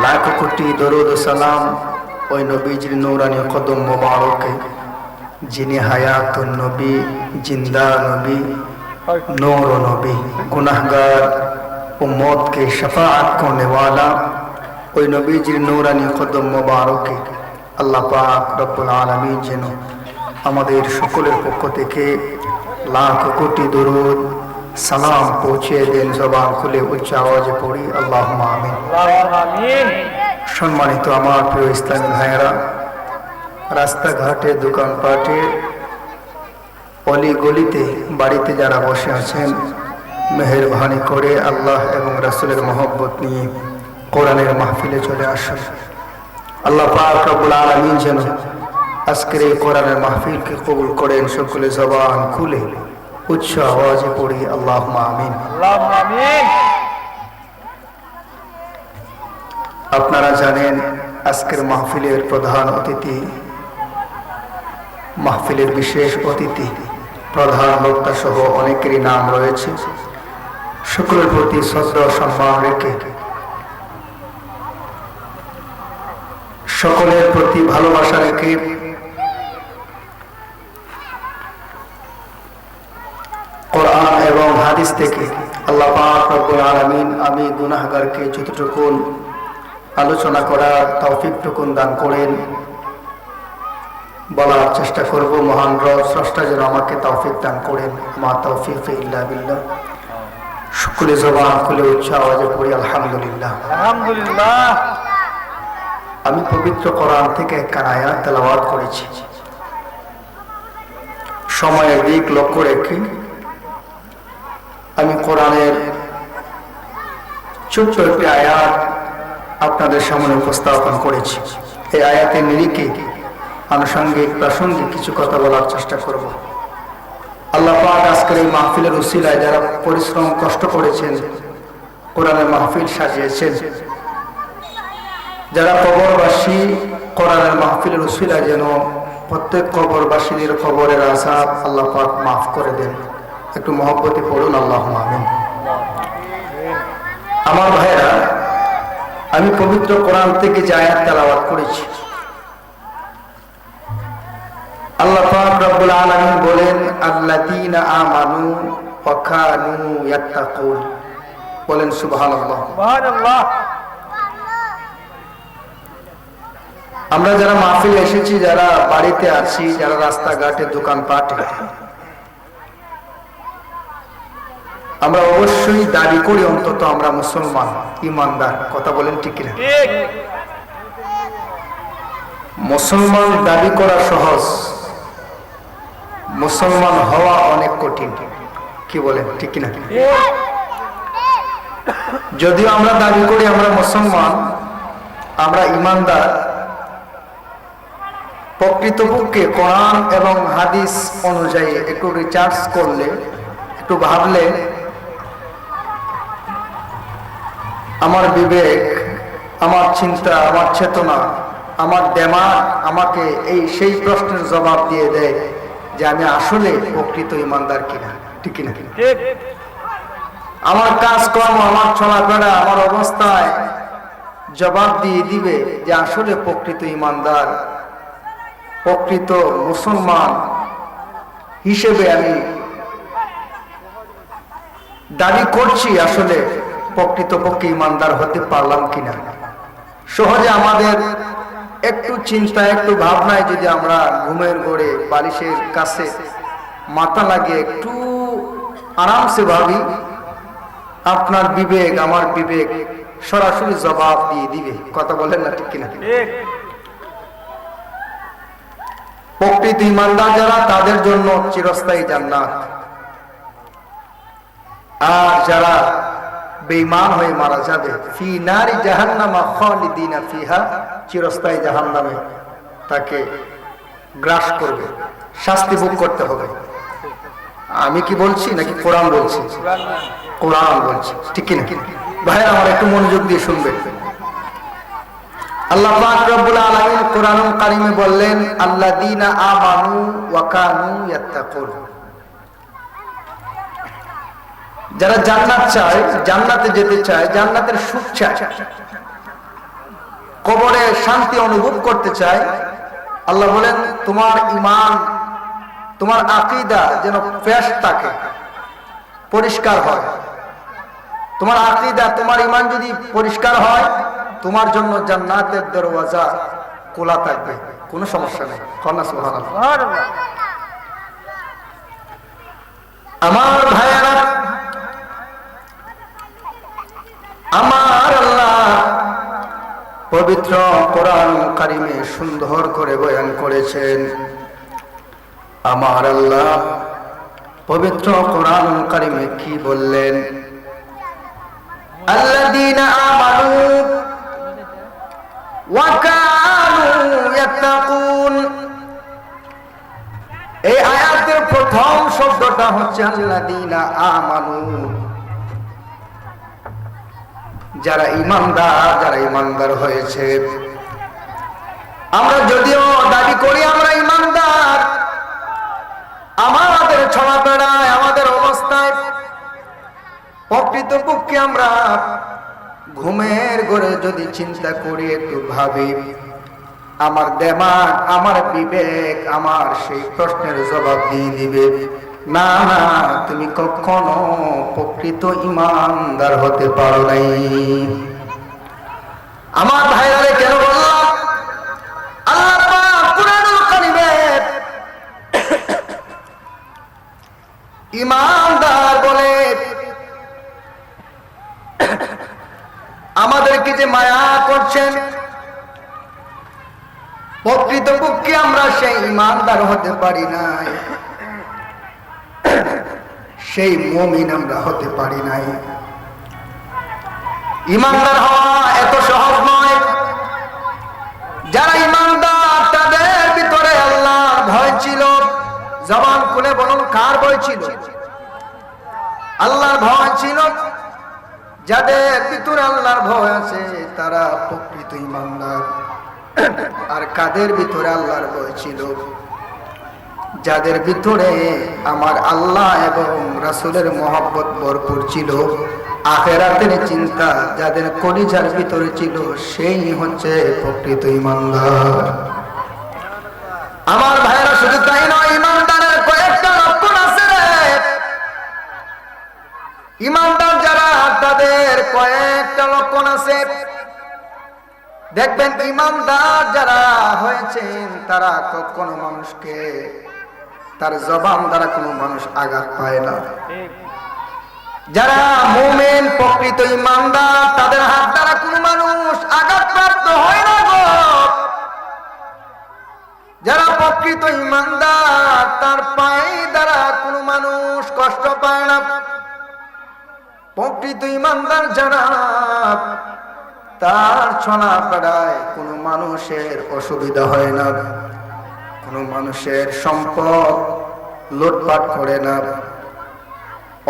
লাখ কোটি দরুদ ও সালাম ওই নবীজির নূরানি কদম মোবারকে যিনি হায়াতুন নবী, জিন্দা নবী, नूर नबी, गुनाहगार उम्मत के शफाअत करने वाला ওই নবীজির নূরানি কদম মোবারকে আল্লাহ পাক রব্বুল আলামিন যেন আমাদের সকলের পক্ষ থেকে লাখ কোটি দরুদ সালাম পৌঁছে দেন। জবান খুলে উচ্চ আওয়াজে পড়ি আল্লাহুম্মা আমিন। সম্মানিত আমার প্রিয় ইসলামী ভাইয়েরা, রাস্তাঘাটে, দোকানপাটে, অলি গলিতে, বাড়িতে যারা বসে আছেন, মেহেরবানি করে আল্লাহ এবং রাসূলের মহব্বত নিয়ে কোরআনের মাহফিলে চলে আসুন। আল্লাহ পাক রব্বুল আলামিন যেন আজকের এই কোরআনের মাহফিলকে কবুল করেন। সকলে জবান খুলে উচ্চ আওয়াজে পড়ি আল্লাহুম্মা আমিন। আপনারা জানেন আজকের মাহফিলের প্রধান অতিথি, মাহফিলের বিশেষ অতিথি, প্রধান বক্তা সহ অনেকেরই নাম রয়েছে। সকলের প্রতি শ্রদ্ধা ও সম্মান রেখে, সকলের প্রতি ভালোবাসা রেখে কোরআন এবং হাদিস থেকে আল্লাহ পাক রব্বুল আলামিন আমি গুনাহগারকে যতটুকু আলোচনা করার তৌফিকটুকু দান করেন বলার চেষ্টা করব। মহান রব স্রষ্টা যেন আমাকে তৌফিক দান করেন। মা তৌফিক ইল্লা বিল্লাহ। সকলে জবান খুলে উচ্চ আওয়াজে পড়ি আলহামদুলিল্লাহ। আলহামদুলিল্লাহ। আমি পবিত্র কোরআন থেকে একটা আয়াত তেলাওয়াত করেছি। সময়ের দিক লক্ষ্য রেখে আমি কোরআনের ছোট্ট একটি আয়াত আপনাদের সামনে উপস্থাপন করেছি। এই আয়াতের নিরিখে আনুষঙ্গিক প্রাসঙ্গিক কিছু কথা বলার চেষ্টা করব। আল্লাহ পাক আজকের এই মাহফিলের উসিলায় যারা পরিশ্রম কষ্ট করেছেন, কোরআনের মাহফিল সাজিয়েছেন, যারা কবরবাসী, কোরআনের মাহফিলের উসিলায় যেন প্রত্যেক কবরবাসীদের কবরের আযাব আল্লাহ পাক মাফ করে দেন। একটু মহব্বতে পড়ুন আল্লাহুম্মা আমিন। আমার ভাইরা, আমি পবিত্র কোরআন থেকে যে আয়াত তেলাওয়াত করেছি, আল্লাহ পাক রব্বুল আলামিন বলেন আল্লাযীনা আমানু ওয়া কানু ইয়াত্তাকুন। বলেন সুবহানাল্লাহ। সুবহানাল্লাহ। আমরা যারা মাহফিলে এসেছি, যারা বাড়িতে আছি, যারা রাস্তাঘাটে, দোকানপাটে, আমরা অবশ্যই দাবি করি অন্তত আমরা মুসলমান, ইমানদার। কথা বলেন ঠিক কিনা? ঠিক। মুসলমান দাবি করা সহজ, মুসলমান হওয়া অনেক কঠিন। কি বলেন ঠিক কিনা? যদিও আমরা দাবি করি আমরা মুসলমান, আমরা ইমানদার, প্রকৃতপক্ষে কোরআন এবং হাদিস অনুযায়ী একটু রিসার্চ করলে, একটু ভাবলে আমার বিবেক, আমার চিন্তা, আমার চেতনা, আমার দেমাগ আমাকে সেই প্রশ্নের জবাব দিয়ে দেয় যে আমি আসলে প্রকৃত ইমানদার কিনা। ঠিক কিনা? আমার কাজকর্ম, আমার চলাফেরা, আমার অবস্থায় জবাব দিয়ে দিবে যে আসলে প্রকৃত ইমানদার, প্রকৃত মুসলমান হিসেবে আমি দাবি করছি আসলে প্রকৃতপক্ষে ইমানদার হতে পারলাম কিনা। সহজে আমাদের একটু চিন্তা, একটু ভাবনায় যদি আমরা ঘুমের ঘরে বালিশের কাছে মাথা লাগিয়ে একটু আরামসে ভাবি, আপনার বিবেক, আমার বিবেক সরাসরি জবাব দিয়ে দিবে। কথা বলেন না ঠিক কিনা? প্রকৃত ইমানদার যারা, তাদের জন্য চিরস্থায়ী জান্নাত। আর যারা বেঈমান হয়ে মারা যাবে, ফি নারি জাহান্নামা খালিদিনা ফিহা, চিরস্থায়ী জাহান্নামে তাকে গ্রাস করবে, শাস্তি ভোগ করতে হবে। আমি কি বলছি নাকি কোরআন বলছি? কোরআন বলছি। ঠিক কিনা ভাই? আমার একটু মনোযোগ দিয়ে শুনবেন। আল্লাহ পাক রব্বুল আলামিন কোরআনুল কারীমে বললেন আল্লাযীনা আমানু ওয়া কানু ইয়াত্তাকুন। যারা জান্নাত চায়, জান্নাতে যেতে চায়, জান্নাতের সুখ চায়, কবরে শান্তি অনুভব করতে চায়, আল্লাহ বলেন তোমার ঈমান, তোমার আকীদা যেন ফ্রেশ থাকে, পরিষ্কার হয়। তোমার আকীদা, তোমার ঈমান যদি পরিষ্কার হয়, তোমার জন্য জান্নাতের দরওয়াজা খোলা থাকবে, কোনো সমস্যা নেই। সুবহানাল্লাহ। আমার ভাইয়েরা, আমার আল্লাহ পবিত্র কোরআন কারিমে সুন্দর করে বয়ান করেছেন। আমার আল্লাহ পবিত্র কোরআন কারিমে কি বললেন? আল্লাযীনা আমানু ওয়া কানু ইয়াত্তাকুন। এই আয়াতের প্রথম শব্দটা হচ্ছে আল্লাযীনা আমানু, যারা ঈমানদার, যারা ঈমানদার হয়েছে। আমরা যদিও দাবি করি আমরা ঈমানদার, আমাদের চলাফেরায়, আমাদের অবস্থায় প্রকৃতপক্ষে আমরা ঘুমের ঘরে যদি চিন্তা করি, একটু ভাবি, আমার দিমাগ, আমার বিবেক আমার সেই প্রশ্নের জবাব দিয়ে দিবে, না না, তুমি কখনো প্রকৃত ঈমানদার হতে পারো নাই। আমার ভাইরা, কেন বললাম? আল্লাহ পাক কুরআনুল কারীমে ঈমানদার বলে আমাদেরকে যে মায়া করছেন, প্রকৃতপক্ষে আমরা সেই ঈমানদার হতে পারি নাই, সেই মুমিন আমরা হতে পারি নাই। ঈমানদার হওয়া এত সহজ নয়। যারা ঈমানদার তাদের ভিতরে আল্লাহর ভয় ছিল। জবান খুলে বলুন, কার ভয় ছিল? আল্লাহর ভয় ছিল। যাদের ভিতরে আল্লাহর ভয় আছে তারা প্রকৃত ঈমানদার। আর কাদের ভিতরে আল্লাহর ভয় ছিল? যাদের ভিতরে আমার আল্লাহ এবং রাসূলের মহব্বত ভরপুর ছিল, আখিরাতের চিন্তা যাদের কলিজার ভিতরে ছিল, সেই হচ্ছে প্রকৃত ঈমানদার। আমার ভাইরা, শুধু তাই নয়, ঈমানদারের কয়েকটা লক্ষণ আছে। ঈমানদার যারা, তাদের কয়েকটা লক্ষণ আছে। দেখবেন ঈমানদার যারা হয়েছেন তারা কখনো মানুষকে তার জবান দ্বারা কোনো মানুষ আঘাত পায় না। যারা মুমিন, প্রকৃত ঈমানদার, তাদের হাত দ্বারা কোনো মানুষ আঘাতপ্রাপ্ত হয় না গো। যারা প্রকৃত ঈমানদার, তার পায়ে দ্বারা কোনো মানুষ কষ্ট পায় না। প্রকৃত ঈমানদার যারা, তার চলাফেরায় কোনো মানুষের অসুবিধা হয় না, কোনো মানুষের সম্পদ লুটপাট করে না।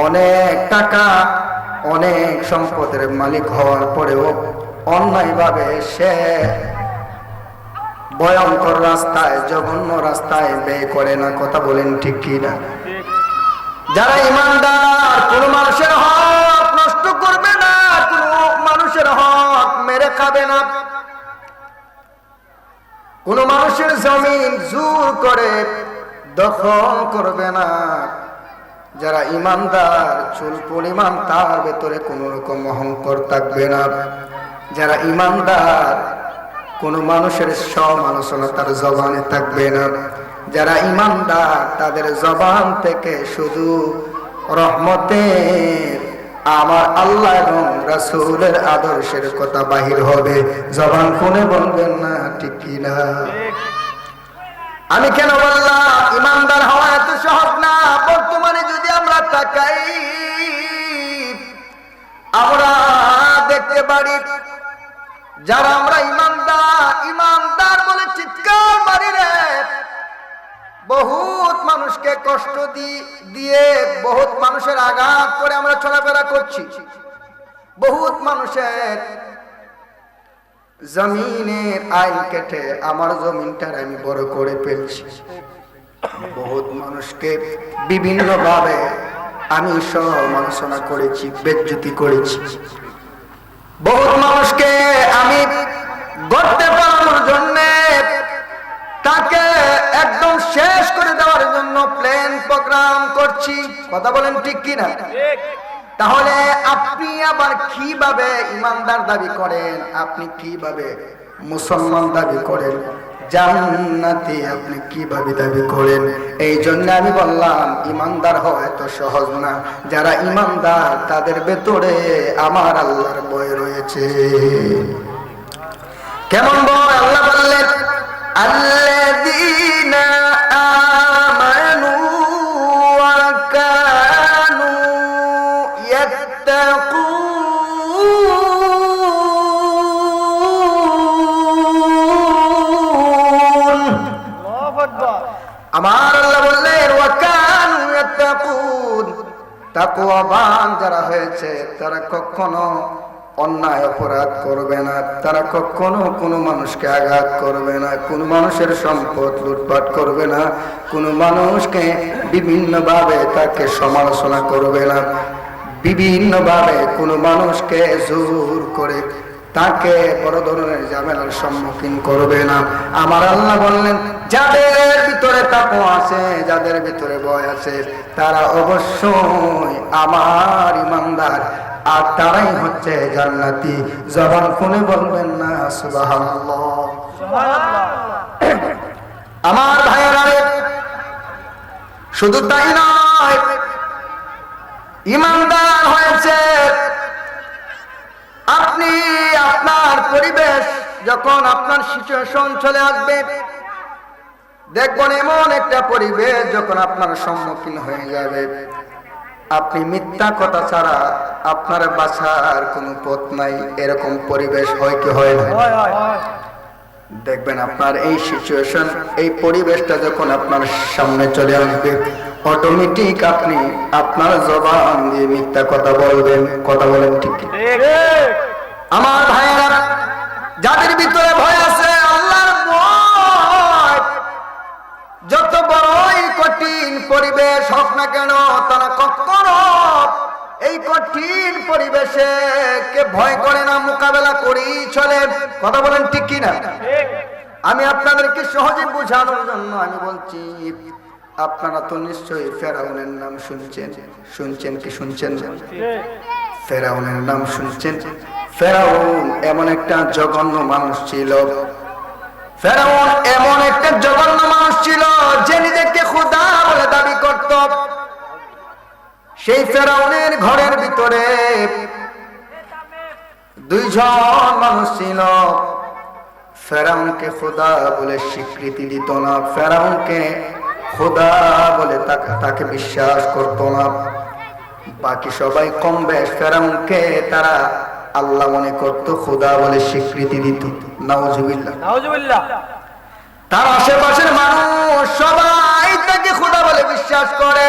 অনেক টাকা, অনেক সম্পদের মালিক হওয়ার পরেও অন্যায়ভাবে সে ভয়ঙ্কর রাস্তায়, জঘন্য রাস্তায় ব্যয় করে না। কথা বলেন ঠিক কি না? যারা ঈমানদার, কোনো মানুষের হক নষ্ট করবে না, কোনো মানুষের হক মেরে খাবে না, কোনো মানুষের জমিন জোর করে দখল করবে না। যারা ঈমানদার, চুল পরিমাণ তার ভেতরে কোনো রকম অহংকার থাকবে না। যারা ঈমানদার, কোনো মানুষের সমালোচনা তার জবানে থাকবে না। যারা ঈমানদার, তাদের জবান থেকে শুধু রহমতের, আমার আল্লাহ এবং রাসূলের আদর্শের কথা বাহির হবে। জবান খুলে বলবেন না ঠিক কি না? আমি কেন বললাম ঈমানদার হওয়া এত সহজ না? বর্তমানে যদি আমরা তাকাই, আমরা দেখতে পারি যারা আমরা ঈমানদার, ঈমানদার বলে চিৎকার মারি রে, বহুত মানুষকে কষ্ট দিয়ে, বহুত মানুষের আঘাত করে আমরা চলাফেরা করছি। বহুত মানুষের জমিনের আইন কেটে আমার জমিনটার আমি বড় করে ফেলছি। বহুত মানুষকে বিভিন্ন ভাবে আমি সমালোচনা করেছি, বেজ্জতি করেছি। বহুত মানুষকে আমি গর্ত জন্য প্ল্যান প্রোগ্রাম করছি, কথা বলেন ঠিক কিনা? তাহলে আপনি আবার কিভাবে ইমানদার দাবি করেন, আপনি কিভাবে মুসলমান দাবি করেন, জান্নাতি আপনি কিভাবে দাবি করেন? এই জন্য আমি বললাম ইমানদার হওয়া এত সহজ না। যারা ইমানদার তাদের ভেতরে আমার আল্লাহর ভয় রয়েছে। কেমন ভয়? আল্লাহ বললেন আল্লাযীনা আমানু ওয়া কানু ইয়াত্তাকুন। আমার আল্লাহ বললেন ওয়া কানু ইয়াত্তাকুন, তাকওয়াবান যারা হয়েছে তারা কখনো অন্যায় অপরাধ করবে না, তারা কখনো কোনো মানুষকে আঘাত করবে না, কোনো মানুষের সম্পদ লুটপাট করবে না, কোনো মানুষকে বিভিন্নভাবে তাকে সমালোচনা করবে না, বিভিন্নভাবে কোনো মানুষকে জোর করে তাকে বড় ধরনের ঝামেলার সম্মুখীন করবে না। আমার আল্লাহ বললেন যাদের ভিতরে তাকওয়া আছে, যাদের ভিতরে ভয় আছে, তারা অবশ্যই আমার ইমানদার, আর তারাই হচ্ছে জান্নাতি। জবান খুলে বলবেন না সুবহানাল্লাহ। আমার ভাইয়েরা, শুধু তাই নয়, ইমানদার হয়েছে আপনি। আপনার পরিবেশ যখন আপনার সিচুয়েশন চলে আসবে, দেখবেন এমন একটা পরিবেশ যখন আপনার সম্মুখীন হয়ে যাবে, আপনি মিথ্যা কথা ছাড়া আপনার বাঁচার কোনো পথ নাই। এরকম পরিবেশ হয় কি হয় না? দেখবেন আপনার এই সিচুয়েশন, এই পরিবেশটা যখন আপনার সামনে চলে আসবে, অটোমেটিক আপনি আপনার জবান দিয়ে মিথ্যা কথা বলবেন। কথা বলেন ঠিক? আমার ভাইয়েরা, যাদের ভিতরে ভয় আছে, আল্লাহর ভয়, যত বড়ই কঠিন পরিবেশ হোক না কেন, তারা কখনো এই কঠিন পরিবেশে কে ভয় করে না, মোকাবেলা করেই চলে। কথা বলেন ঠিক কিনা? আমি আপনাদেরকে সহজে বোঝানোর জন্য আমি বলছি, আপনারা তো নিশ্চয়ই ফেরাউনের নাম শুনছেন। শুনছেন কি শুনছেন? ফেরাউনের নাম শুনছেন? ফেরাউন এমন একটা জঘন্য মানুষ ছিল। ফেরাউন এমন একটা জঘন্য মানুষ ছিল যে নিজেকে খোদা বলে দাবি করত। সেই ফেরাউনের ঘরের ভিতরে দুইজন মানুষ ছিল। ফেরাউনকে খোদা বলে স্বীকৃতি দিত না, ফেরাউনকে খোদা বলে তাকে বিশ্বাস করত না। বাকি সবাই কম বেশ ফেরাউনকে তারা আল্লাহ মনে করত, খোদা বলে স্বীকৃতি দিত। নাউজুবিল্লাহ, নাউজুবিল্লাহ। তার আশেপাশের মানুষ সবাই তাকে খোদা বলে বিশ্বাস করে।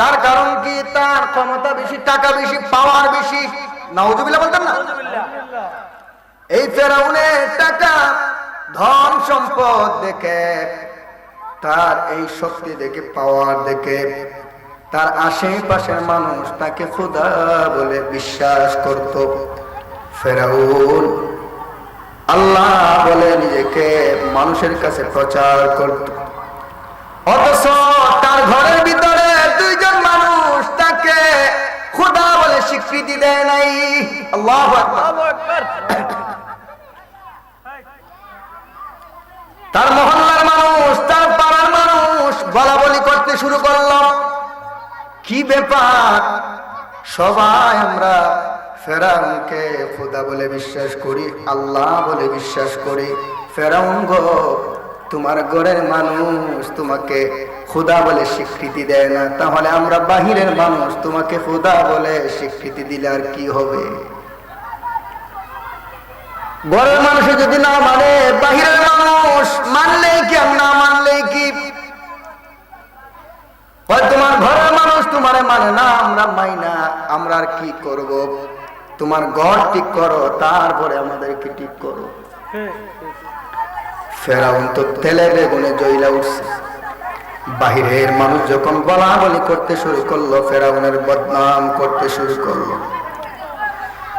তার কারণ কি? তার ক্ষমতা বেশি, টাকা বেশি, পাওয়ার বেশি। নাউজুবিল্লাহ বলতেন না? এই ফেরাউনের টাকা, ধন সম্পদ দেখে, তার এই শক্তি দেখে, পাওয়ার দেখে, তার আশেপাশের মানুষ তাকে খোদা বলে বিশ্বাস করত। ফেরাউন আল্লাহ বলে নিজেকে মানুষের কাছে প্রচার করত, অথচ তার ঘরের ভিতরে দুইজন মানুষ তাকে খোদা বলে স্বীকৃতি দেয় নাই। আল্লাহু আকবার। তার মহল্লার মানুষ, তার পাড়ার মানুষ বলা বলি করতে শুরু করলো, কি ব্যাপার, সবাই আমরা ফেরাউনকে খোদা বলে বিশ্বাস করি, আল্লাহ বলে বিশ্বাস করি। ফেরাউন গো, তোমার ঘরের মানুষ তোমাকে খোদা বলে স্বীকৃতি দেয় না, তাহলে আমরা বাহিরের মানুষ তোমাকে খোদা বলে স্বীকৃতি দিলে আর কি হবে? ঘরের মানুষ যদি না মানে, বাহিরের মানুষ মানলে কি আর না মানলে কি? তোমার ঘরের মানুষ তোমারে মানে না, আমরা মানি না, আমরা আর কি করব? তোমার ঘর ঠিক করো, তারপরে আমাদেরকে ঠিক করো। ফেরাউন তো তেলে বেগুনে জ্বলা উঠছে। বাহিরের মানুষ যখন বলা বলি করতে শুরু করলো, ফেরাউনের বদনাম করতে শুরু করলো।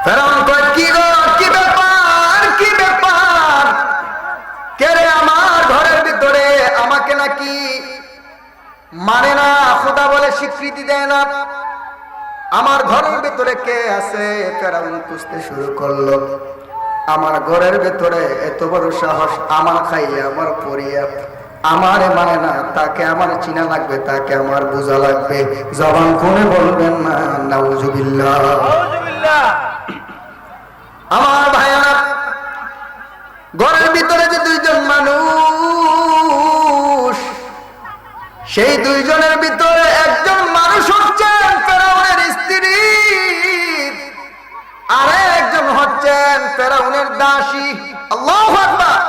ফেরাউন কয়, কি গো, কি ব্যাপার, কি ব্যাপার, কে রে আমার ঘরের ভিতরে আমাকে নাকি স্বীকৃতি দেয় না। আমার ঘরের ভেতরে কে আছে? ফেরাউন খুঁজতে শুরু করলো। আমার ঘরের ভেতরে এত বড় সাহস, আমার খাইয়া আমার পরিয়া আমারে মানে না, তাকে আমার চিনা লাগবে, তাকে আমার বোঝা লাগবে। জবান খুলে বলবেন না নাউজুবিল্লাহ। আমার ভাইয়া, ঘরের ভিতরে যে দুইজন মানুষ, সেই দুইজনের ভিতরে একজন মানুষ হচ্ছেন ফেরাউনের স্ত্রী, আর একজন হচ্ছেন ফেরাউনের দাসী। আল্লাহু আকবার।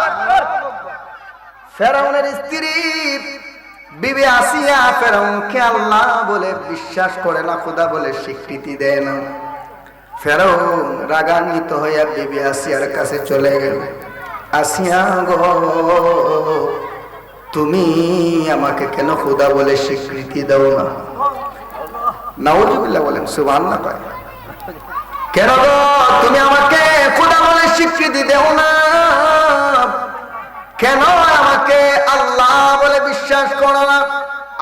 ফেরাউনের স্ত্রী বিবি আসিয়া ফেরাউনকে আল্লাহ বলে বিশ্বাস করে না, খোদা বলে স্বীকৃতি দেয় না। ফেরাউন রাগান্বিত হইয়া বিবি আসিয়ার কাছে চলে গেল। আসিয়া গো, তুমি আমাকে কেন খোদা বলে স্বীকৃতি দাও না? নাউজুবিল্লাহ বলেন, সুবহানাল্লাহ। কেন গো তুমি আমাকে খোদা বলে স্বীকৃতি দেও না? কেন আমাকে আল্লাহ বলে বিশ্বাস করো না?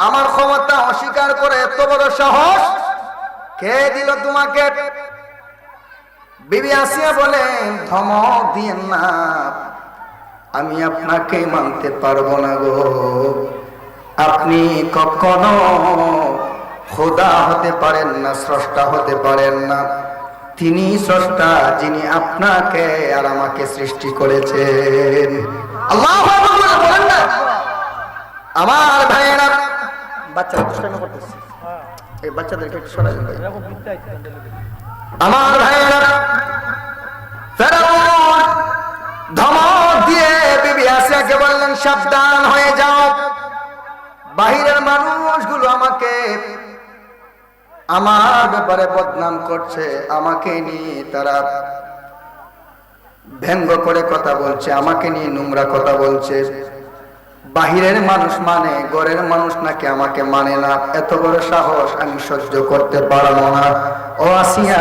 আমার ক্ষমতা অস্বীকার করে এত বড় সাহস কে দিল তোমাকে? বিবি আসিয়া বলেন, ধমক দিয়েন না, আমি আপনাকে মানতে পারবো না গো। আপনি কখনো খোদা হতে পারেন না, স্রষ্টা হতে পারেন না। তিনি স্রষ্টা, যিনি আপনাকে আর আমাকে সৃষ্টি করেছেন। আল্লাহু আকবার বলেন না। আমার ভাইয়েরা, বাচ্চারা দুষ্টামি করতেছে, এই বাচ্চাদেরকে একটু সরাই দেন ভাই। আমার ভাইয়েরা, ফেরাউন ধমক দিয়ে বিবি আসিয়াকে বললেন, সাবধান হয়ে যাও, বাহিরের মানুষগুলো আমাকে আমার ব্যাপারে বদনাম করছে, আমাকে নিয়ে তারা ব্যঙ্গ করে কথা বলছে, আমাকে নিয়ে নোংরা কথা বলছে। বাহিরের মানুষ মানে, ঘরের মানুষ নাকি আমাকে মানে না। এত বড় সাহস আমি সহ্য করতে পারবো না। ও আসিয়া,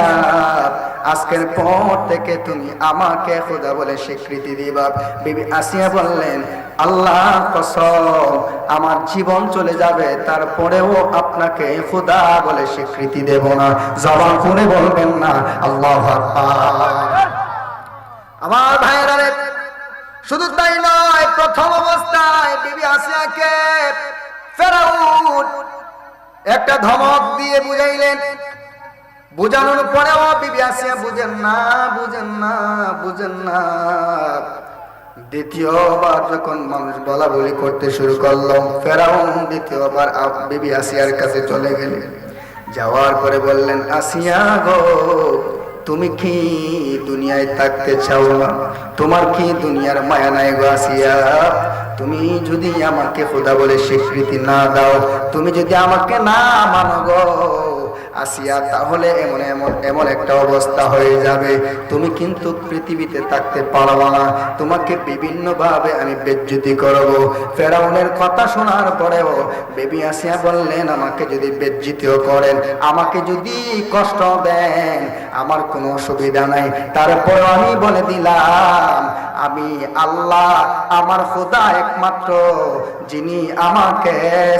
আজকের পর থেকে তুমি আমাকে খোদা বলে স্বীকৃতি দিবা। বিবি আসিয়া বললেন, আল্লাহ কসম, আমার জীবন চলে যাবে, তারপরেও আপনাকে খোদা বলে স্বীকৃতি দেব না। জবান খুলে বলবেন না আল্লাহু আকবার। আমার ভাইরা, শুধু তাই নয়, প্রথম অবস্থায় বিবি আসিয়াকে ফেরাউন একটা ধমক দিয়ে বুঝাইলেন। বুঝানোর পরেও বিবি আসিয়া বুঝেন না, বুঝেন না, বুঝেন না। দ্বিতীয়বার যখন মানুষ বলা বলি করতে শুরু করলো, ফেরাউন দ্বিতীয়বার বিবি আসিয়ার কাছে চলে গেলেন। যাওয়ার পরে বললেন, আসিয়া গো, তুমি কি দুনিয়ায় থাকতে চাও না? তোমার কি দুনিয়ার মায়া নাই গো আসিয়া? তুমি যদি আমাকে খোদা বলে স্বীকৃতি না দাও, তুমি যদি আমাকে না মানো গো আসিয়া, তাহলে এমন একটা অবস্থা হয়ে যাবে, তুমি কিন্তু পৃথিবীতে থাকতে পারবে না, তোমাকে বিভিন্ন ভাবে আমি বেজ্জতি করব। ফেরাউনের কথা শোনার পরেও বিবি আসিয়া বললেন, আমাকে যদি বেজ্জতিও করেন, আমাকে যদি কষ্ট দেন, আমার কোনো অসুবিধা নাই, তারপর আমি বলে দিলাম, আমি আল্লাহ, আমার খোদা একমাত্র, যিনি আমাকে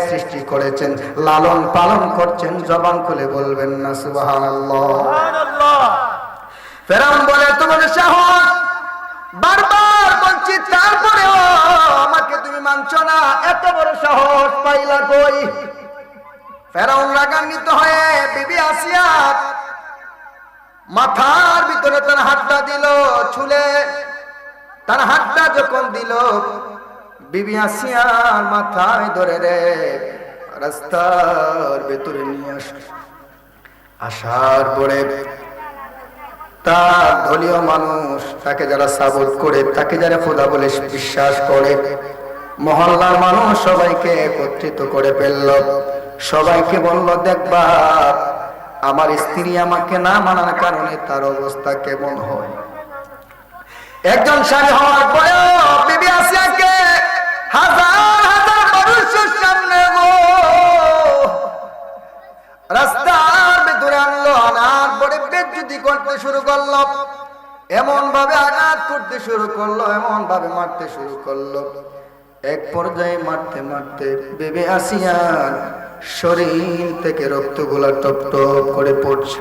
সৃষ্টি করেছেন, লালন পালন করছেন। জবান খুলে বলবেন না সুবহানাল্লাহ। ফেরাউন বলে, তোমার সাহস, বারবার বলছি, তারপরেও আমাকে তুমি মানছো না, এত বড় সাহস পাইলা কই? ফেরাউন রাগান্বিত হয়ে বিবি আসিয়া মাথার ভিতরে তার হাতটা দিল, ছুলে তার হাতটা যখন দিল, বিবি আসিয়ার মাথায় ধরে রে রাস্তার ভেতরে নিয়ে আসার পরে তার দলীয় মানুষ, তাকে যারা সাপোর্ট করে, তাকে যারা খোদা বলে বিশ্বাস করে, মহল্লার মানুষ সবাইকে একত্রিত করে ফেলল। সবাইকে বলল, দেখবা আমার স্ত্রী আমাকে না মানার কারণে তার অবস্থা কেমন হয়। একজন স্বামী হওয়ার পরেও বিবি আসিয়াকে হাজার হাজার মানুষের সামনে রাস্তার ভেতরে আনলো, আনার পরে বেজ্জতি করতে শুরু করলো, এমন ভাবে আঘাত করতে শুরু করলো, এমন ভাবে মারতে শুরু করলো। এক পর্যায়ে মারতে মারতে বিবি আসিয়ার শরীর থেকে রক্তগুলা টপ টপ করে পড়ছে।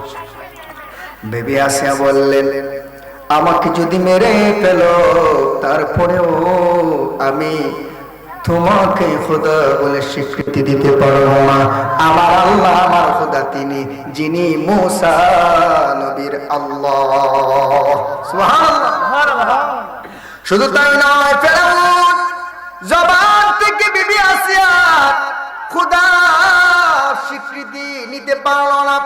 বেবি আসিয়া বললেন, আমাকে যদি মেরে ফেলো তারপরেও আমি তোমাকে খোদা বলে স্বীকৃতি দিতে পারবো না। আমার আল্লাহ আমার খোদা তিনি, যিনি মূসা নবীর আল্লাহ। সুবহানাল্লাহ। শুধু তাই নয়, ফেরাউন জবান থেকে বিবি আসিয়া খোদা স্বীকৃতি নিতে পারল না।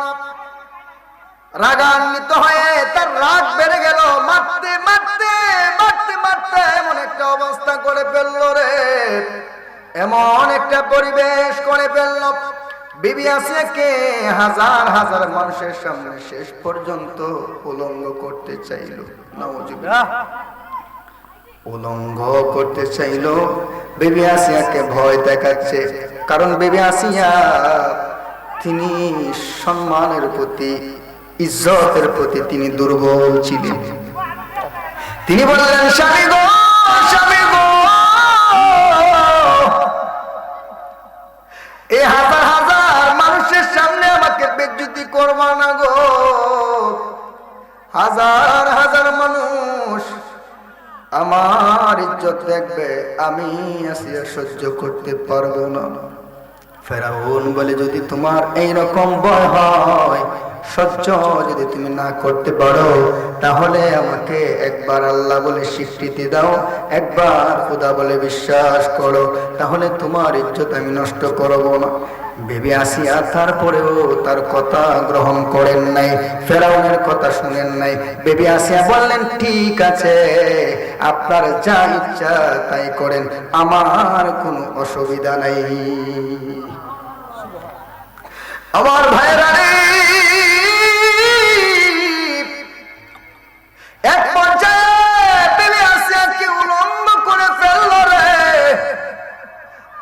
রাগান্বিত হয়ে তার রাগ বেড়ে গেল, মারতে মারতে মারতে মারতে এমন একটা অবস্থা করে ফেলল রে, এমন একটা পরিবেশ করে ফেলল, বিবি আসিয়াকে হাজার হাজার মানুষের সামনে শেষ পর্যন্ত উলঙ্গ করতে চাইল। নাউজুবিল্লাহ। উলঙ্গ করতে চাইল। বিবি আসিয়াকে ভয় দেখাচ্ছে, কারণ বিবি আসিয়া তিনি সম্মানের প্রতি, ইজ্জতের প্রতি তিনি দুর্বল ছিলেন। তিনি বললেন, স্বামী গো, স্বামী গো, এই হাজার হাজার মানুষের সামনে আমাকে বেজ্জতি করবা না গো। হাজার হাজার মানুষ আমার ইজ্জত দেখবে, আমি আসিয়া সহ্য করতে পারবো না। ফেরাউন বলে, যদি তোমার এইরকম ভয় হয়, সহ্য যদি তুমি না করতে পারো, তাহলে আমাকে একবার আল্লাহ বলে স্বীকৃতি দাও, একবার খোদা বলে বিশ্বাস করো, তাহলে তোমার ইজ্জত আমি নষ্ট করব না। বেবি আসিয়া তারপরেও তার কথা গ্রহণ করেন নাই, ফেরাউনের কথা শুনেন নাই। বেবি আসিয়া বললেন, ঠিক আছে, আপনার যা ইচ্ছা তাই করেন, আমার কোনো অসুবিধা নাই। আমার ভাইরা রে, এক পর্যায়ে বেবি আসিয়াকে উলঙ্গ করে ফেলল রে।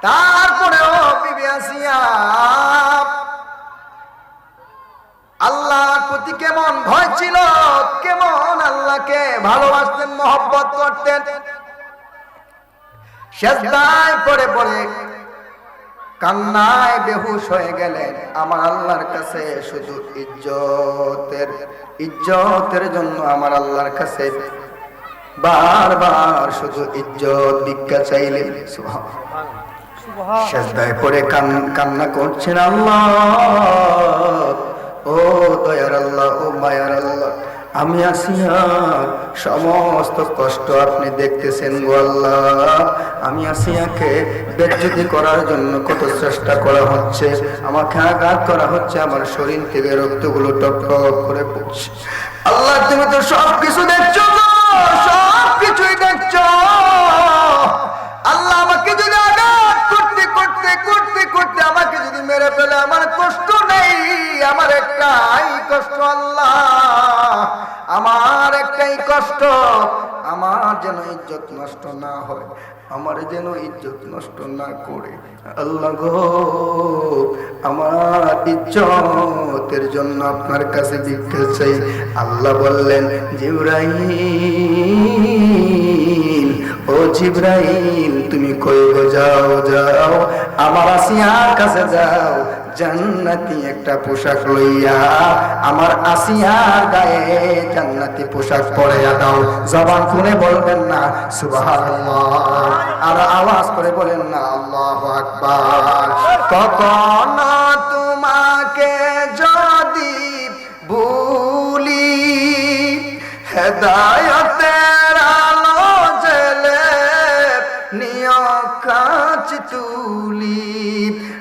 তারপরেও বিবি আসিয়া আল্লাহর প্রতি কেমন ভয় ছিল, কেমন আল্লাহকে ভালোবাসতেন, মহব্বত করতেন। সেজদায় পড়ে পড়ে কান্নায় বেহুশ হয়ে গেলেন। আমার আল্লাহর কাছে শুধু ইজ্জতের জন্য আমার আল্লাহর কাছে বারবার শুধু ইজ্জত ভিক্ষা চাইলেন। সেজদায় পড়ে কান্না করছেন, আল্লাহ, ও দয়ার আল্লাহ, ও মায়ার আল্লাহ, আমি আসিয়ার সমস্ত কষ্ট আপনি দেখতেছেন গো আল্লাহ। আমি আসিয়াকে বেজ্জতি করার জন্য কত চেষ্টা করা হচ্ছে, আমাকে আঘাত করা হচ্ছে, আমার শরীর থেকে রক্তগুলো টপ টপ করে পড়ছে। আল্লাহ, তুমি তো সবকিছু দেখছো, সবকিছুই দেখছো। আল্লাহ, আমাকে যদি আঘাত করতে করতে করতে করতে আমাকে যদি মেরে ফেলে, আমার কষ্ট নেই, আমার একটাই কষ্ট আল্লাহ, আমার একটাই কষ্ট, আমার যেন ইজ্জত নষ্ট না হয়, আমার যেন ইজ্জত নষ্ট না করে। আল্লাহ গো, আমার ইজ্জতের জন্য আপনার কাছে ভিক্ষা চাই। আল্লাহ বললেন, জিবরাইল, ও জিবরাইল, তুমি কই গো, যাও যাও, আমার আসিয়ার কাছে যাও, জান্নাতি একটা পোশাক লইয়া আমার আসিয়ার গায়ে জান্নাতি পোশাক পরাইয়া দাও। জবান খুলে বলবেন না সুবহানাল্লাহ, আর আওয়াজ করে বলেন না আল্লাহু আকবার। কখন তোমাকে যদি ভুলি, হেদায়েতের আলো জ্বেলে নিয় কাঁচ তুলি,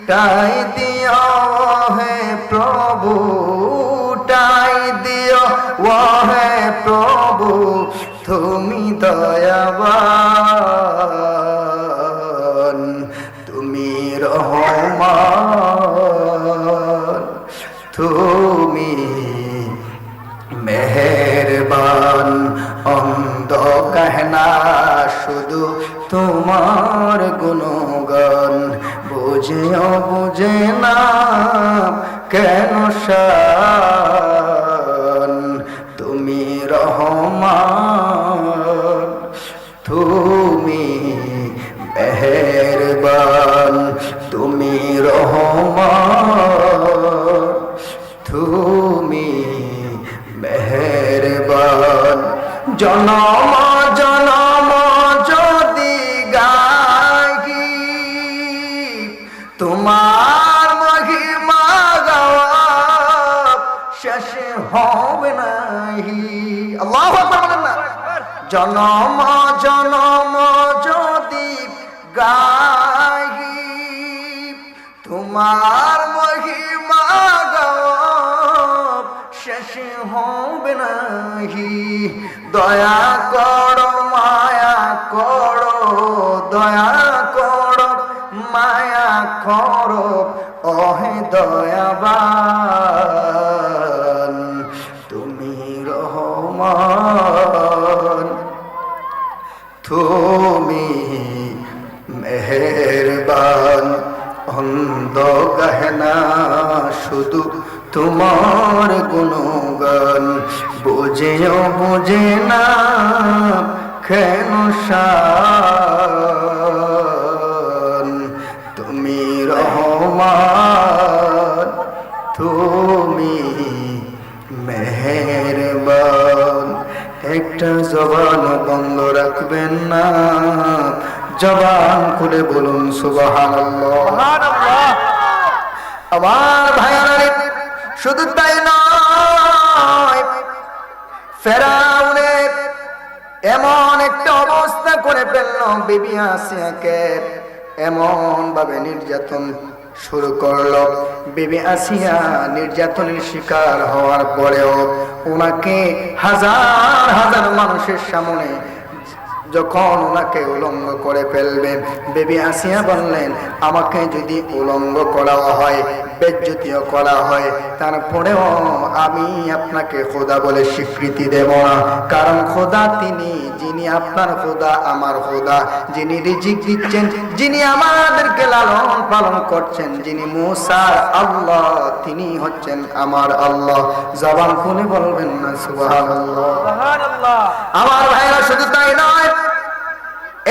টাই দিও হে প্রভু, টাই দিও ও হে প্রভু, তুমি দয়াবান, তুমি রহমান, তুমি মেহেরবান। অন্ধ কাহনা শুধু তোমার গুণগান, বুঝেও বুঝে না কেন শান, তুমি রহমান, তুমি মেহেরবান তুমি রহমান, তুমি মেহেরবান। জনম জনম যদি গাহি তোমার মহিমা গাওয়া শেষ হবে নাহি। আল্লাহু আকবার বলেন না। জনম জনম যদি গাহি তোমার মহিমা গাওয়া শেষ হবে নাহি। দয়া করো মায়া করো, দয়া করো মায়া করো ওহে দয়াবান তুমি রহমান, তুমি মেহেরবান। অন্ধ গহনা শুধু তোমার গুণগান, বুঝেও বুঝে না কেন শান। তুমি রহমান, তুমি মেহেরবান। একটা জবান বন্ধ রাখবেন না, জবান খুলে বলুন সুবহানাল্লাহ। সুবহানাল্লাহ। আমার ভাইরা শুধু তাই নয়, ফেরাউনের এমন একটা অবস্থা করে ফেলল, বিবি আসিয়াকে এমন ভাবে নির্যাতন শুরু করলো। বিবি আসিয়া নির্যাতনের শিকার হওয়ার পরেও ওনাকে হাজার হাজার মানুষের সামনে যখন ওনাকে উলঙ্গ করে ফেলবেন, বিবি আসিয়া বললেন, আমাকে যদি উলঙ্গ করা হয়, বেজ্জতিও করা হয়, তারপরেও আমি আপনাকে খোদা বলে স্বীকৃতি দেব না। কারণ খোদা তিনি, যিনি আপনার খোদা আমার খোদা, যিনি রিজিক দিচ্ছেন, যিনি আমাদেরকে লালন পালন করছেন, যিনি মুসার আল্লাহ, তিনি হচ্ছেন আমার আল্লাহ। জবান খুলে বলবেন না সুবহানাল্লাহ। সুবহানাল্লাহ। আমার ভাইরা শুধু তাই নয়,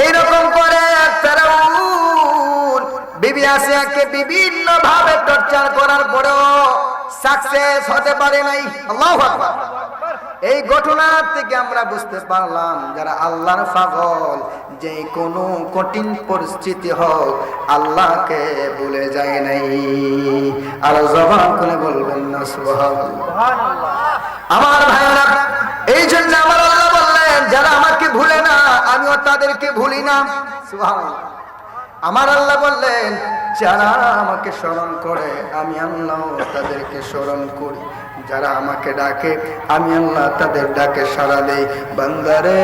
এইরকম করে ফেরাউন বিবি আসিয়াকে বিভিন্ন ভাবে টর্চার করার পরেও সাকসেস হতে পারে নাই। আল্লাহু আকবার। এই ঘটনা থেকে আমরা বুঝতে পারলাম, যারা আল্লাহর পাগল, যে কোনো কঠিন পরিস্থিতি হোক আল্লাহকে ভুলে যায় নাই। আর জবান খুলে বলবেন না সুবহানাল্লাহ। সুবহানাল্লাহ। আমার ভাইরা, এই জন্য আমার আল্লাহ বললেন, যারা আমাকে ভুলে না আমিও তাদেরকে ভুলি না। সুবহানাল্লাহ। আমার আল্লাহ বললেন, যারা আমাকে স্মরণ করে আমি আল্লাহ তাদেরকে স্মরণ করি, যারা আমাকে ডাকে আমি আল্লাহ তাদের ডাকে সাড়া দেই। বান্দারে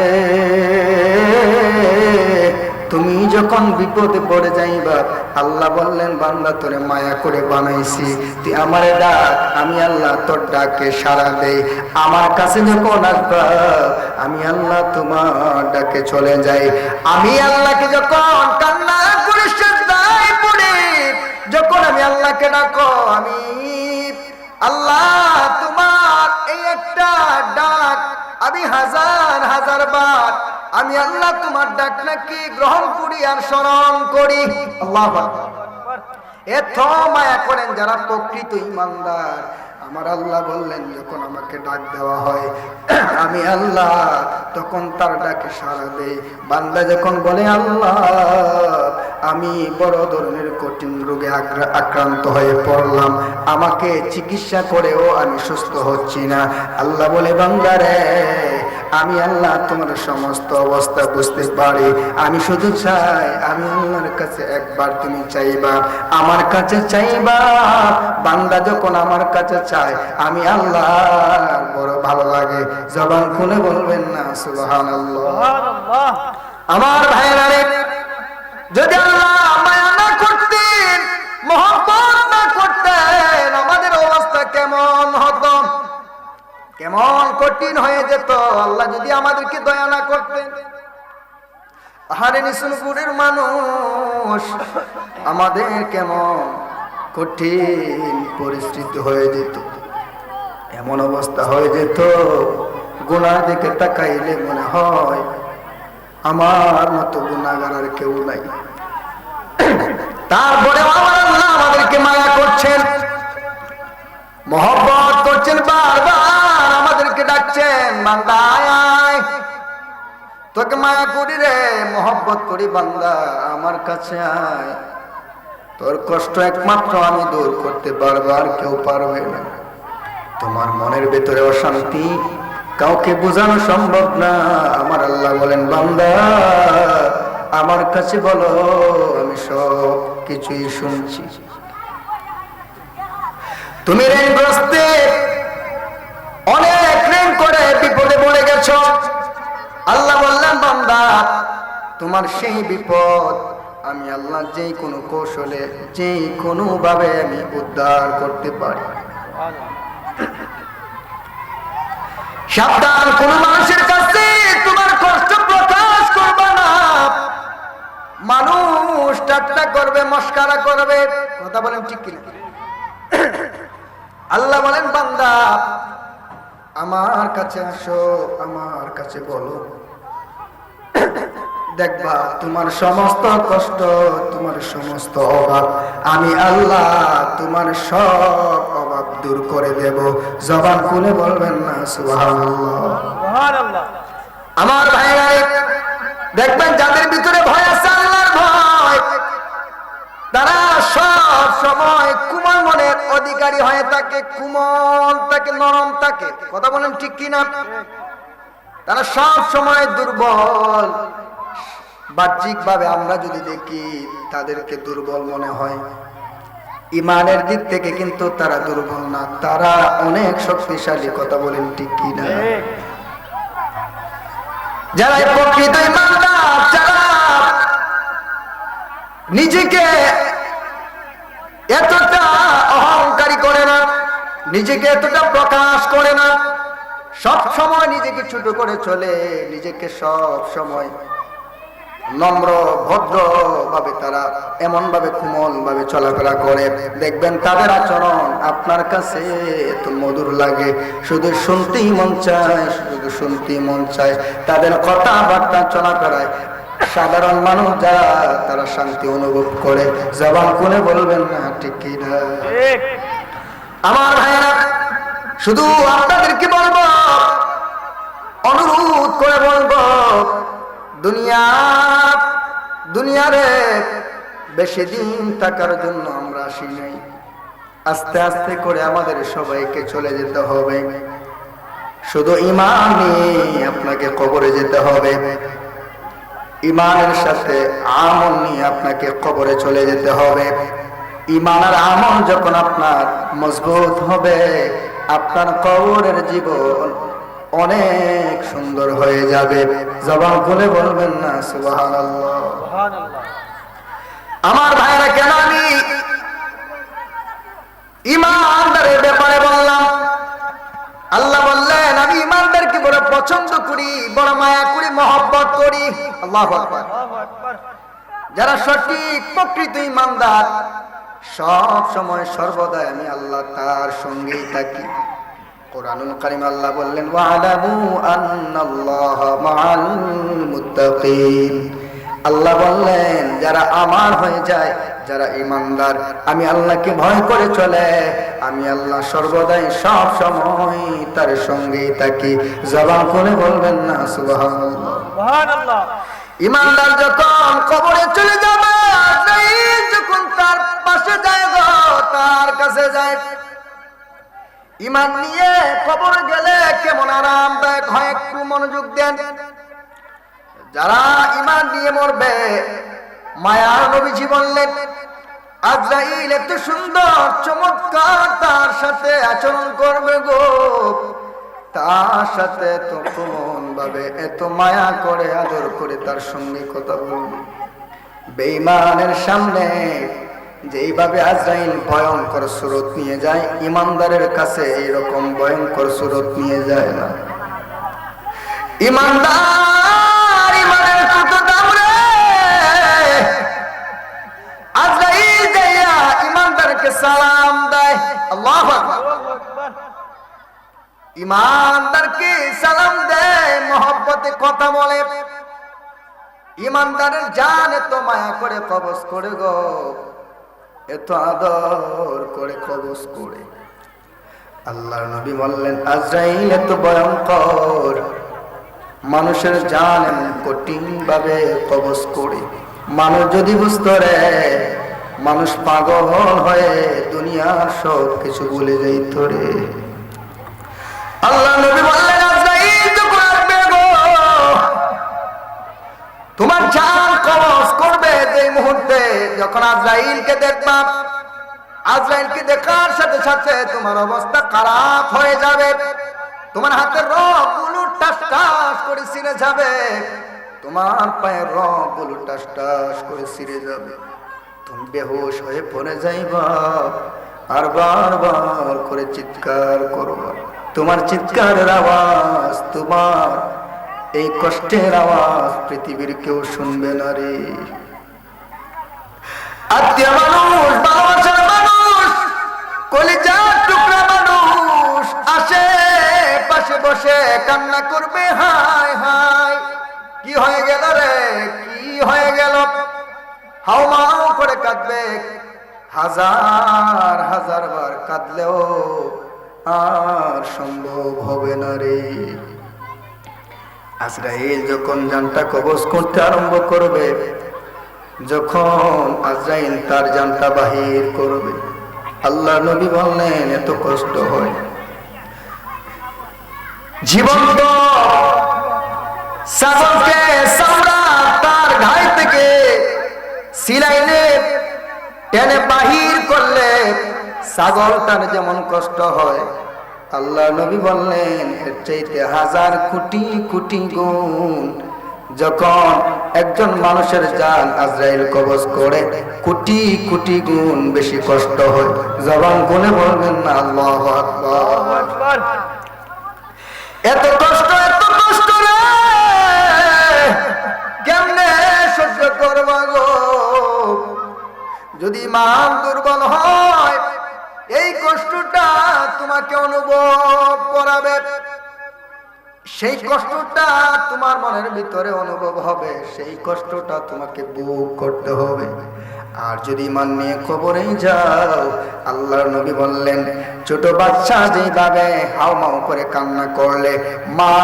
তুমি যখন বিপদে পড়ে যাইবা, আল্লাহ বললেন, বান্দা তোরে মায়া করে বানাইছি, তুই আমারে ডাক, আমি আল্লাহ তোর ডাকে সাড়া দেই। আমার কাছে যখন আসবা আমি আল্লাহ তোমার ডাকে চলে যাই। আমি আল্লাহকে যখন কান্না করে সিজদায় পড়ে, যখন আমি আল্লাহকে ডাকো, আমি আল্লাহ তোমার এই একটা ডাক আমি হাজার হাজার বার আমি আল্লাহ তোমার ডাক নাকি গ্রহণ করি আর স্মরণ করি। আল্লাহু আকবার। এত মায়া করেন যারা প্রকৃত ঈমানদার। আমার আল্লাহ বললেন, যখন আমাকে ডাক দেওয়া হয় আমি আল্লাহ তখন তার ডাকে সাড়া দেই। বান্দা যখন বলে, আল্লাহ আমি বড় ধরনের কঠিন রোগে আক্রান্ত হয়ে পড়লাম, আমাকে চিকিৎসা করেও আমি সুস্থ হচ্ছি না, আল্লাহ বলে, বান্দারে আমি আল্লাহ তোমার সমস্ত অবস্থা বুঝতে পারি, আমি শুধু চাই আমি আল্লাহর কাছে একবার তুমি চাইবা, আমার কাছে চাইবা। বান্দা যখন আমার কাছে চায় আমি আল্লাহ বড় ভালো লাগে। জবান খুলে বলবেন না সুবহানাল্লাহ। সুবহানাল্লাহ। আমার ভাইরা রে, যদি আল্লাহ মায়া না করতেন, মহব্বত না করতেন, আমাদের অবস্থা কেমন হতো, কেমন কঠিন হয়ে যেত। আল্লাহ যদি আমাদেরকে দয়া না করতেন, আহারে নিসুনপুরের মানুষ, আমাদের কেমন কঠিন পরিস্থিতি হয়ে যেত, এমন অবস্থা হয়ে যেত, গুনার দিকে তাকাইলে মনে হয় আমার মতো গুনাহগার আর কেউ নাই। তারপরে আমার আল্লাহ আমাদেরকে মায়া করছেন, মহব্বত করছেন, বারবার আমাদেরকে ডাকছেন, বান্দা আয় আয়, তোকে মায়া করি রে, মহব্বত করি, বান্দা আমার কাছে আয়, তোর কষ্ট একমাত্র আমি দূর করতে পারবো, আর কেউ পারবে না। তোমার মনের ভেতরে অশান্তি কাউকে বোঝানো সম্ভব না। আমার আল্লাহ বলেন, বান্দা আমার কাছে বলো, আমি সব কিছুই শুনছি। তুমি ঋণগ্রস্তে অনেক ঋণ করে বিপদে পড়ে গেছো, আল্লাহ বললেন, বান্দা তোমার সেই বিপদ আমি আল্লাহ যে কোনো কৌশলে, যে কোনো ভাবে আমি উদ্ধার করতে পারি। সাবধান, কোন মানুষের কাছে তোমার কষ্ট প্রকাশ করবে না। মানুষ ঠাট্টা করবে, মস্কারা করবে, কথা বলেন ঠিক কিনা? আল্লাহ বলেন, বান্দা আমার কাছে আসো, আমার কাছে বলো, দেখবা তোমার সমস্ত কষ্ট, তোমার সমস্ত অভাব আমি আল্লাহ তোমার সব অভাব দূর করে দেব। জবান খুলে বলবেন না সুবহানাল্লাহ? সুবহানাল্লাহ। আমার ভাইরা, দেখবেন যাদের ভিতরে ভয় আছে, আল্লাহর ভয়, তারা সব সময় কোমল মনের অধিকারী হয়ে থাকে, কোমল থাকে, নরম থাকে, কথা বলেন ঠিক কিনা? তারা সব সময় দুর্বল। বাহ্যিক ভাবে আমরা যদি দেখি তাদেরকে দুর্বল মনে হয়, ইমানের দিক থেকে কিন্তু তারা দুর্বল না, তারা অনেক শক্তিশালী, কথা বলেন ঠিক কিনা? যারা প্রকৃত ইমানদার, যারা নিজেকে এতটা অহংকারী করে না, নিজেকে এতটা প্রকাশ করে না, সব সময় নিজেকে ছোট করে চলে, নিজেকে সব সময় নম্র ভদ্র ভাবে তারা এমন ভাবে কোমল ভাবে চলাফেরা করে, দেখবেন তাদের আচরণ আপনার কাছে এত মধুর লাগে, শুধু শুনতেই মন চায়, শুধু শুনতেই মন চায়। তাদের কথাবার্তা চলাফেরায় সাধারণ মানুষ যারা, তারা শান্তি অনুভব করে। জবান খুলে বলবেন না ঠিক কি না? আমার ভাইরা, শুধু আপনাদেরকে বলবো, অনুরোধ করে বলবো, দুনিয়ারে বেশি দিন থাকার জন্য আমরা আসি নাই। আস্তে আস্তে করে আমাদের সবাইকে চলে যেতে হবে। শুধু ঈমান নিয়ে আপনাকে কবরে যেতে হবে, ঈমানের সাথে আমল নিয়ে আপনাকে কবরে চলে যেতে হবে। ঈমান আর আমল যখন আপনার মজবুত হবে, আপনার কবরের জীবন অনেক সুন্দর হয়ে যাবে। জবান খুলে বলবেন না সুবহানাল্লাহ? সুবহানাল্লাহ। আমার ভাইরা, কেন আমি ঈমানদারের ব্যাপারে বললাম? আল্লাহ বললেন, আমি ঈমানদারকে বড় পছন্দ করি, বড় মায়া করি, মহব্বত করি। আল্লাহু আকবার। আল্লাহু আকবার। যারা সঠিক প্রকৃত ঈমানদার, সব সময় সর্বদা আমি আল্লাহ তার সঙ্গেই থাকি। কোরআনুল কারীম আল্লাহ বললেন, ওয়া'লামু আন্নাল্লাহা মা'আল মুত্তাকিন। আল্লাহ বললেন, যারা আমার হয়ে যায়, যারা ঈমানদার, আমি আল্লাহকে ভয় করে চলে, আমি আল্লাহ সর্বদাই সব সময় তার সঙ্গেই থাকি। জবান করে বলবেন না সুবহানাল্লাহ? সুবহানাল্লাহ। ঈমানদার যখন কবরে চলে যাবে, আজরাইল যখন তার পাশে যায় গো, তার কাছে যায়, ঈমান নিয়ে কবরে গেলে কেমন আরামদায়ক হয়, একটু মনোযোগ দেন। যারা ঈমান নিয়ে মরবে, মায়ার নবীজি বললেন, আজরাইল এত সুন্দর চমৎকার তার সাথে আচরণ করবে গো, তার সাথে এত কোমল ভাবে, এত মায়া করে, আদর করে তার সঙ্গে কথা বলবে। বেঈমানের সামনে যেইভাবে আজরাইল ভয়ঙ্কর সুরত নিয়ে যায়, ঈমানদারের কাছে এইরকম ভয়ঙ্কর সুরত নিয়ে যায় না। ঈমানদার, ঈমানের কত দাম রে! আজরাইল যাইয়া ঈমানদারকে সালাম দেয়। আল্লাহু আকবার। আল্লাহু আকবার। ঈমানদারকে সালাম দেয়, মহব্বতে কথা বলে। ইমানদারের জান এত মায়া করে কবজ করে গো, এত আদর করে কবজ করে। আল্লাহর নবী বললেন আজরাইল এত ভয়ঙ্কর, মানুষের জান এমন কঠিন ভাবে কবজ করে। মানুষ যদি বুঝতো রে, মানুষ পাগল হয়ে দুনিয়ার সব কিছু ভুলে যাইত রে। আল্লাহ নবী বললেন আজরাইল যখন আসবে গো, তোমার জান কবজ করবে যে মুহূর্তে, যখন আজরাইলকে দেখবা, আজরাইলকে দেখার সাথে সাথে তোমার অবস্থা খারাপ হয়ে যাবে। তোমার হাতের রগগুলো টাস টাস করে ছিঁড়ে যাবে, তোমার পায়ের রগগুলো টাস টাস করে ছিঁড়ে যাবে। তুমি বেহুশ হয়ে পড়ে যাইবা, আর বারবার করে চিৎকার করবা। তোমার চিৎকারের আওয়াজ, তোমার এই কষ্টের আওয়াজ পৃথিবীর কেউ শুনবে না রে। আত্মীয় মানুষ, ভালোবাসার মানুষ, কলিজার টুকরা মানুষ আসে পাশে বসে কান্না করবে, হায় হায় কি হয়ে গেল রে, কি হয়ে গেল, হাওমাও করে কাঁদবে। হাজার হাজার বার কাঁদলেও আর সম্ভব হবে না রে। আজরাইল যখন জানটা কবজ করতে আরম্ভ করবে, যখন আজরাইল তার জানটা বাহির করবে, আল্লাহ নবী বললেন এত কষ্ট হয়। জীবন্ত ছাগলকে চামড়া তার ঘাড় থেকে সিলাইলে টেনে বাহির করলে ছাগলটার যেমন কষ্ট হয়, আল্লাহ নবী বললেন এর চাইতে হাজার কোটি কোটি গুণ যখন একজন মানুষের জান আজরাইল কবজ করে, কোটি কোটি গুণ বেশি কষ্ট হয়। জবান গুনে বলবেন না আল্লাহু আকবার। এত কষ্ট রে, কেমনে সহ্য করবা গো? যদি ইমান দুর্বল হয়, এই কষ্টটা তোমাকে অনুভব করাবে, সেই কষ্টটা তোমার মনের ভিতরে অনুভব হবে, সেই কষ্টটা তোমাকে বুক করতে হবে। আর যদি ইমান নিয়ে কবরেই যাও, আল্লাহর নবী বললেন ছোট বাচ্চা যেইভাবে হাউমাউ করে কান্না করলে, মা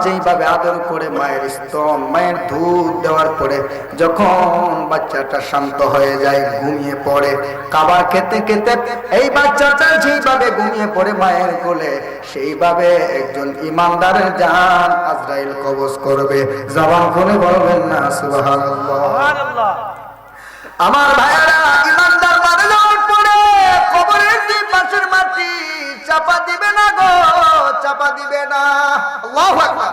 যেইভাবে আদর করে মায়ের স্তন, মায়ের দুধ দেওয়ার পরে যখন বাচ্চাটা শান্ত হয়ে যায়, ঘুমিয়ে পড়ে, খাবার খেতে খেতে এই বাচ্চাটা যেইভাবে ঘুমিয়ে পড়ে মায়ের কোলে, সেইভাবে একজন ইমানদারের জান আজরাইল কবজ করবে। জবান খুলে বলবেন না সুবহানাল্লাহ। আমার ভাইয়েরা, ইমানদার মারা যাওয়ার পরে কবরের দুই পাশের মাটি চাপা দিবে না গো, চাপা দিবে না। আল্লাহু আকবার।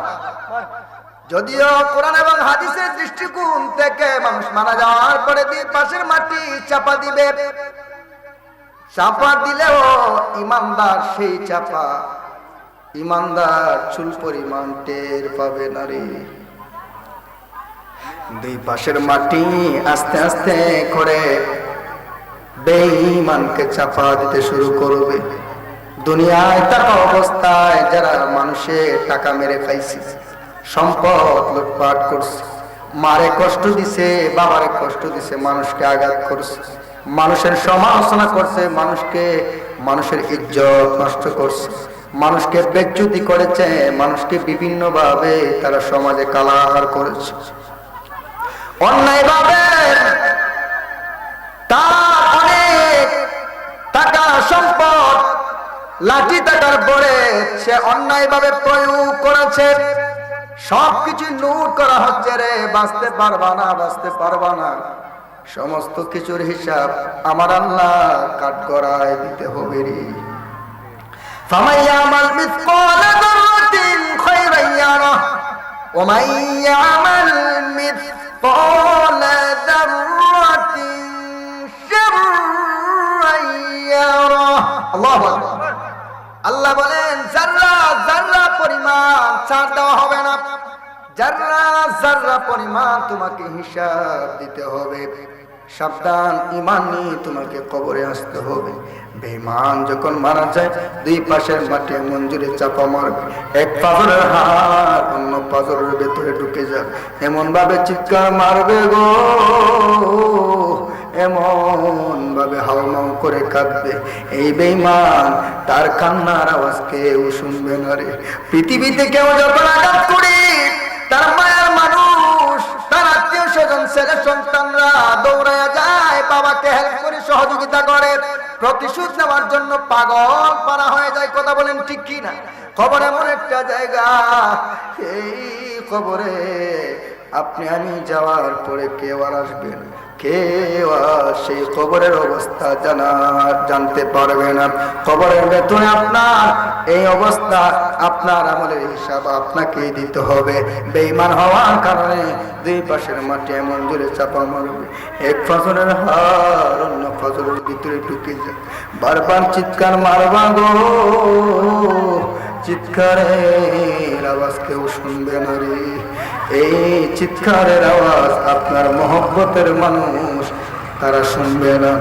যদিও কোরআন এবং হাদিসের দৃষ্টিকোণ থেকে মানুষ মারা যাওয়ার পরে দুই পাশের মাটি চাপা দিবে, চাপা দিলেও ইমানদার সেই চাপা, ইমানদার চুল পরিমাণ টের পাবে না রে। দুই পাশের মাটি আস্তে আস্তে করে বেঈমানকে চাপা দিতে শুরু করবে। দুনিয়ায় থাকা অবস্থায় যারা মানুষের টাকা মেরে খাইছে, সম্পদ লুটপাট করছে, মারে কষ্ট দিছে, বাবারে কষ্ট দিছে, মানুষকে আঘাত করছে, মানুষের সমালোচনা করছে, মানুষের ইজ্জত নষ্ট করছে, মানুষকে বেজ্জতি করেছে, মানুষকে বিভিন্ন ভাবে তারা সমাজে কালার করেছে, অন্যায় ভাবে তার অনেক টাকা সম্পদ লাঠি টাকার পরে সে অন্যায় ভাবে প্রয়োগ করেছে। সবকিছু লুট করা হচ্ছে রে, বাঁচতে পারবা না, বাঁচতে পারবা না। সমস্ত কিছুর হিসাব আমার আল্লাহ কাঠগড়ায় দিতে হবে রে। ফামাইয়ামাল মিসকালা যাররাতিন খায়রান ইয়ারা ওয়া মান ইয়ামাল মিসকালা যাররাতিন শাররান ইয়ারা। আল্লাহু আকবার। আল্লাহ বলেন যাররা যাররা পরিমাণ ছাড় দেওয়া হবে না, যাররা যাররা পরিমাণ তোমাকে হিসাব দিতে হবে। সাবধান, ইমান নিয়ে তোমাকে কবরে আসতে হবে। বেঈমান যখন মারা যায়, দুই পাশের মাটি মঞ্জুরে চাপা মারবে, এক পাথরের হাত অন্য পাথরের ভেতরে ঢুকে যাবে, এমন ভাবে চিৎকার মারবে গো, এমন ভাবে হাউমাউ করে কাঁদবে। এই বেঈমান, তার কান্নার আওয়াজ কেউ শুনবে না রে। পৃথিবীতে কেউ যখন আঘাত করে, তার মায়ের মানুষ, তার আত্মীয় স্বজন, ছেলে সন্তানরা দৌড়ায় যায়, বাবাকে হেল্প করে সহযোগিতা করে, প্রতিশোধ নেওয়ার জন্য পাগল পারা হয়ে যায়। কথা বলেন ঠিক কি না? কবর এমন একটা জায়গা, এই কবরে আপনি আমি যাওয়ার পরে কেউ আর আসবে না, কেউ আর সেই কবরের অবস্থা জানতে পারবে না। কবরের ভেতরে আপনার এই অবস্থা, আপনার আমলের হিসাব আপনাকেই দিতে হবে। বেঈমান হওয়ার কারণে দুই পাশের মাটি এমন জোরে চাপা মারবে, এক ফজরের হার অন্য ফজরের ভিতরে ঢুকে যায়, বারবার চিৎকার মারবা গো, চিৎকারের আওয়াজ কেউ শুনবে না রে। এই চিৎকারের আওয়াজ আপনার মহব্বতের মানুষ তারা শুনবে না।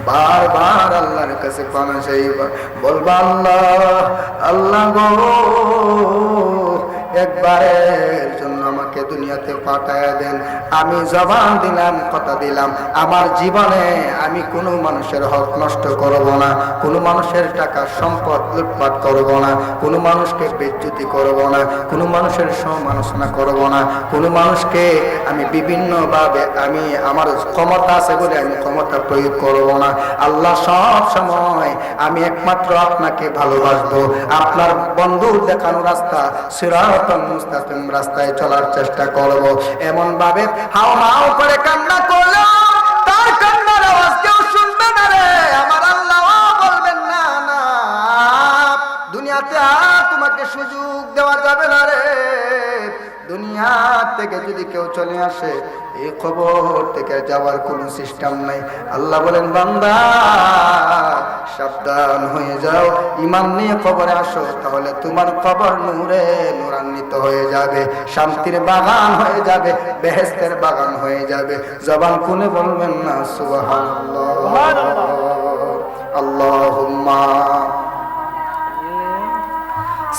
বারবার আল্লাহর কাছে পানা চাইবা, বলবা আল্লাহ, আল্লাহ গো, একবারের জন্য আমাকে দুনিয়াতে পাঠায়া দেন। আমি জবান দিলাম, কথা দিলাম, আমার জীবনে আমি কোনো মানুষের হক নষ্ট করব না, কোনো মানুষের টাকা সম্পদ লুটপাট করব না, কোনো মানুষকে বেজ্জতি করব না, কোনো মানুষের সমালোচনা করব না, কোনো মানুষকে আমি বিভিন্নভাবে আমি আমার ক্ষমতা আছে বলে আমি ক্ষমতা প্রয়োগ করব না। আল্লাহ, সব সময় আমি একমাত্র আপনাকে ভালোবাসবো, আপনার বন্ধু দেখানো রাস্তা সিরাতাল মুস্তাকিম রাস্তায় চলার চেষ্টা করব। এমন ভাবে হাওমাও করে কান্না করলো, তার কান্নার আওয়াজ কেউ শুনবে না রে। আমার আল্লাহ বলবেন না, না, দুনিয়াতে আর তোমাকে সুযোগ দেওয়া যাবে না রে। দুনিয়া থেকে যদি কেউ চলে আসে, এই কবর থেকে যাওয়ার কোনো সিস্টেম নাই। আল্লাহ বলেন, বান্দা সাবধান হয়ে যাও, ঈমান নিয়ে কবরে আসো, তাহলে তোমার কবর নূরে নূরান্বিত হয়ে যাবে, শান্তির বাগান হয়ে যাবে, বেহেশতের বাগান হয়ে যাবে। জবান খুলে বলবেন না সুবহানাল্লাহ। আল্লাহুম্মা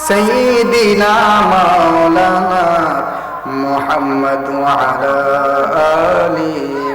সাইয়্যিদিনা মাওলানা মুহাম্মদ ওয়া আলা আলিহি